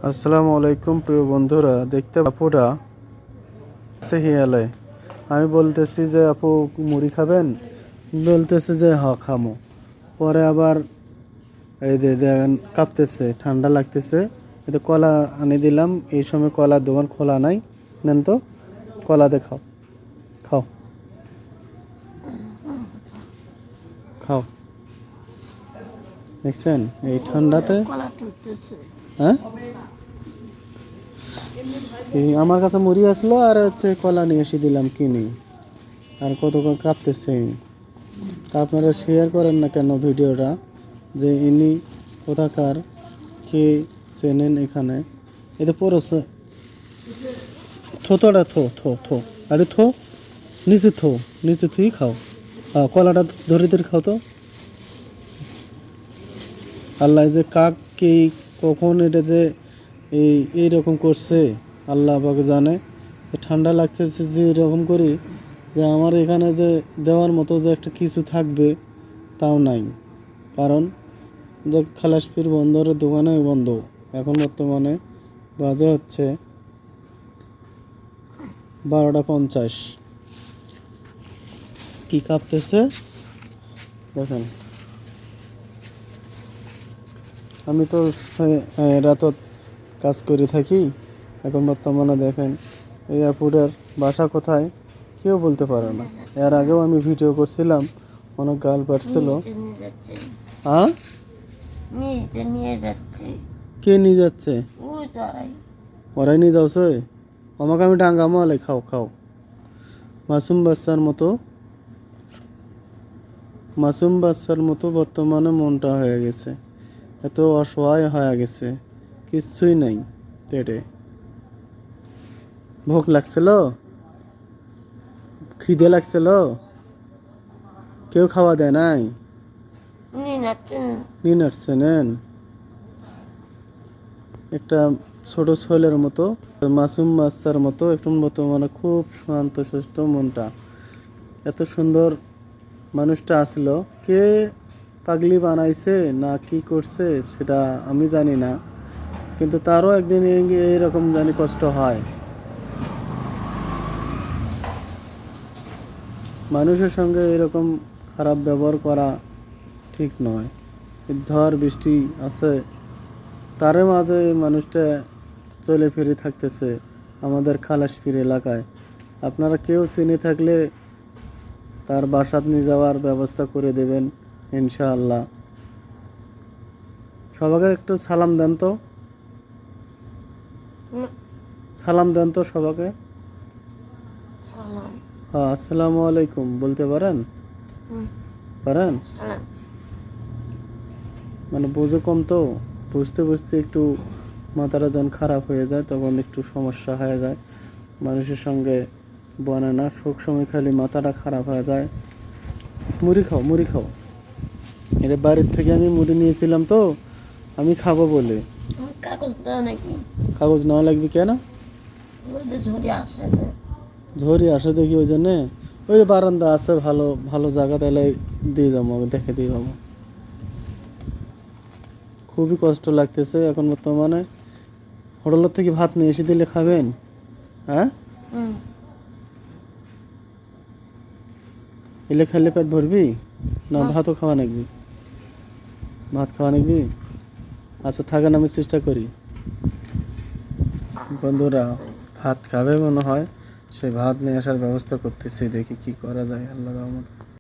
আসসালামু আলাইকুম প্রিয় বন্ধুরা, দেখতে আপুরা সে হিয়ালে আমি বলতেছি যে আপু মুড়ি খাবেন, বলতেছে যে খামো। পরে আবার এই যে দেখেন কাঁপতেছে, ঠান্ডা লাগতেছে। এতে কলা আনি দিলাম, এই সময় কলার দোকান খোলা নাই। নেন তো কলা দেখাও, খাও খাও। দেখছেন এই ঠান্ডাতে? হ্যাঁ, আমার কাছে মুড়ি আসলো আর হচ্ছে কলা নিয়ে এসে দিলাম কিনি। আর কতক্ষণ কাঁপতেছে। তা আপনারা শেয়ার করেন না কেন ভিডিওটা, যে ইনি কোথাকার, কে চেনেন এখানে? এতে পড়েছে থোতোটা থো থো থো, আরে থো নিচে, থো নিচে থুই খাও। কলাটা ধরে ধরে খাও তো। আল্লাহ যে কাক কে কখন এটা যে এইরকম করছে আল্লাহ পাক জানে। ঠান্ডা লাগতেছে যে এরকম করি যে আমার এখানে যে দেওয়ার মতো যে একটা কিছু থাকবে তাও নাই। কারণ যে খালাসপির বন্দরের দোকানে বন্ধ। এখন বর্তমানে বাজে হচ্ছে 12টা 50। কি কাঁপতেছে দেখেন। আমি তো রাতত কাজ করে থাকি। এখন বর্তমানে দেখেন এই আপুটার বাসা কোথায় কেউ বলতে পারে না। এর আগেও আমি ভিডিও করছিলাম, অনেক গাল পাচ্ছিল। হ্যাঁ, কে নিয়ে যাচ্ছে? ওরাই নিয়ে যাচ্ছে। আমাকে আমি ডাঙ্গামো আলে খাও খাও। মাসুম বাচ্চার মতো বর্তমানে মনটা হয়ে গেছে। এত অসহায় হয়ে গেছে, কিচ্ছুই নাই পেটে। ভোক লাগছিল, খিদে লাগছিল, কেউ খাওয়া দেয় নাই। নিয়ে নাচছেন একটা ছোট ছেলের মতো, মাসুম বাচ্চার মতো একটু মতো, মানে খুব শান্ত সুস্থ মনটা। এত সুন্দর মানুষটা আসলো, কে পাগলি বানাইছে না কি করছে সেটা আমি জানি না, কিন্তু তারও একদিন এইরকম জানি কষ্ট হয়। মানুষের সঙ্গে এরকম খারাপ ব্যবহার করা ঠিক নয়। ঝড় বৃষ্টি আছে, তার মাঝে মানুষটা চলে ফিরে থাকতেছে আমাদের খালাসপির এলাকায়। আপনারা কেউ চিনে থাকলে তার বাসাত নিয়ে যাওয়ার ব্যবস্থা করে দেবেন ইনশাআল্লাহ। সবাইকে একটু সালাম দেন তো, সালাম দেন তো সবাইকে। হ্যাঁ, আসসালামু আলাইকুম বলতে পারেন? পারেন? মানে বুঝে কম তো, বুঝতে বুঝতে একটু মাথাটা যখন খারাপ হয়ে যায় তখন একটু সমস্যা হয়ে যায়। মানুষের সঙ্গে বনে না, সব সময় খালি মাথাটা খারাপ হয়ে যায়। মুড়ি খাও, মুড়ি খাও। এটা বাড়ির থেকে আমি মুড়ি নিয়েছিলাম তো, আমি খাবো বলে। কাগজ নেওয়া লাগবে কেন? ঝড়ি আসে দেখি, ওই জন্যে। ওই যে বারান্দা আছে, ভালো ভালো জায়গা, তাহলে দিয়ে যাবো, দেখে দিয়ে যাবো। খুবই কষ্ট লাগতেছে এখন বর্তমানে। হোটেলের থেকে ভাত নিয়ে এসে দিলে খাবেন? হ্যাঁ, এলে খাইলে পেট ভরবি না? ভাতও খাওয়া নাকবি? ভাত খাওয়া নাকবি? আচ্ছা থাকেন, আমি চেষ্টা করি। বন্ধুরা ভাত খাবে মনে হয়, সেই ভাত নিয়ে আসার ব্যবস্থা করতেছি, দেখি কি করা যায়। আল্লাহর রহমত।